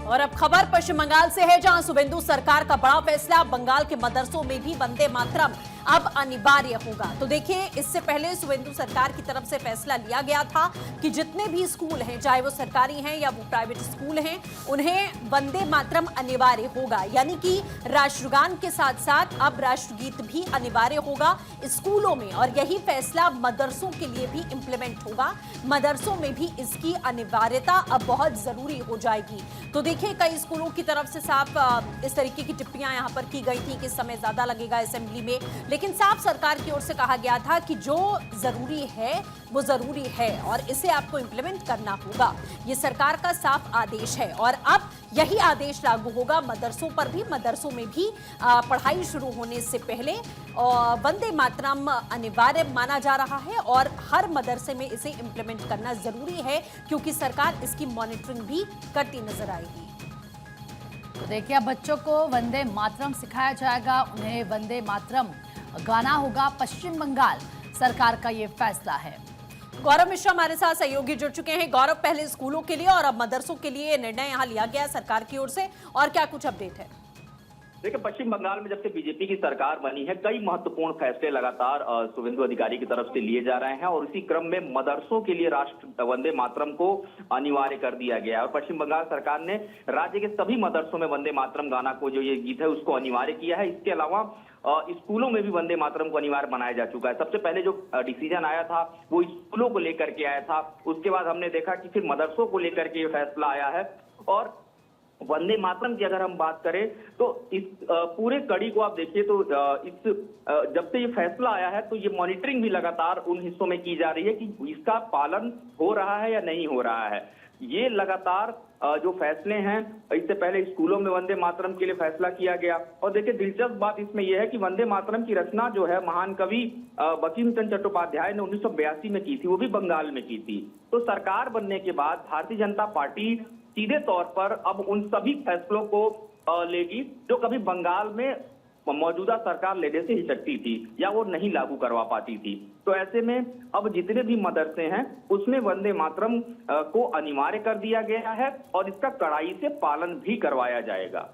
और अब खबर पश्चिम बंगाल से है, जहां शुभेंदु सरकार का बड़ा फैसला, बंगाल के मदरसों में भी वंदे मातरम अब अनिवार्य होगा। तो देखिए, इससे पहले शुभेंदु सरकार की तरफ से फैसला लिया गया था कि जितने भी स्कूल हैं, चाहे वो सरकारी हैं या वो प्राइवेट स्कूल हैं, उन्हें वंदे मातरम अनिवार्य होगा। यानी कि राष्ट्रगान के साथ साथ अब राष्ट्रगीत भी अनिवार्य होगा स्कूलों में, और यही फैसला मदरसों के लिए भी इंप्लीमेंट होगा। मदरसों में भी इसकी अनिवार्यता अब बहुत जरूरी हो जाएगी। तो देखिए, कई स्कूलों की तरफ से साफ इस तरीके की टिप्पणियां यहां पर की गई थी कि समय ज्यादा लगेगा असेंबली में, लेकिन साफ सरकार की ओर से कहा गया था कि जो जरूरी है वो जरूरी है और इसे आपको इंप्लीमेंट करना होगा। ये सरकार का साफ आदेश है और अब यही आदेश लागू होगा मदरसों पर भी। मदरसों में भी पढ़ाई शुरू होने से पहले वंदे मातरम अनिवार्य माना जा रहा है और हर मदरसे में इसे इंप्लीमेंट करना जरूरी है, क्योंकि सरकार इसकी मॉनिटरिंग भी करती नजर आएगी। तो देखिए, बच्चों को वंदे मातरम सिखाया जाएगा, उन्हें वंदे मातरम गाना होगा। पश्चिम बंगाल सरकार का ये फैसला है। गौरव मिश्रा हमारे साथ सहयोगी जुड़ चुके हैं। गौरव, पहले स्कूलों के लिए और अब मदरसों के लिए निर्णय यहां लिया गया सरकार की ओर से, और क्या कुछ अपडेट है? देखिए, पश्चिम बंगाल में जब से बीजेपी की सरकार बनी है, कई महत्वपूर्ण फैसले लगातार शुभेंदु अधिकारी की तरफ से लिए जा रहे हैं और इसी क्रम में मदरसों के लिए राष्ट्र वंदे मातरम को अनिवार्य कर दिया गया है। और पश्चिम बंगाल सरकार ने राज्य के सभी मदरसों में वंदे मातरम गाना को, जो ये गीत है, उसको अनिवार्य किया है। इसके अलावा स्कूलों में भी वंदे मातरम को अनिवार्य बनाया जा चुका है। सबसे पहले जो डिसीजन आया था वो स्कूलों को लेकर के आया था, उसके बाद हमने देखा कि फिर मदरसों को लेकर के ये फैसला आया है। और वंदे मातरम की अगर हम बात करें तो इस पूरे कड़ी को आप देखिए तो जब से ये फैसला आया है तो ये मॉनिटरिंग भी लगातार उन हिस्सों में की जा रही है कि इसका पालन हो रहा है या नहीं हो रहा है। ये लगातार जो फैसले हैं, इससे पहले स्कूलों में वंदे मातरम के लिए फैसला किया गया। और देखिए, दिलचस्प बात इसमें यह है कि वंदे मातरम की रचना जो है महान कवि बंकिम चंद्र चट्टोपाध्याय ने 1982 में की थी, वो भी बंगाल में की थी। तो सरकार बनने के बाद भारतीय जनता पार्टी सीधे तौर पर अब उन सभी फैसलों को लेगी जो कभी बंगाल में मौजूदा सरकार लेने से हिचकती थी या वो नहीं लागू करवा पाती थी। तो ऐसे में अब जितने भी मदरसे हैं उसमें वंदे मातरम को अनिवार्य कर दिया गया है और इसका कड़ाई से पालन भी करवाया जाएगा।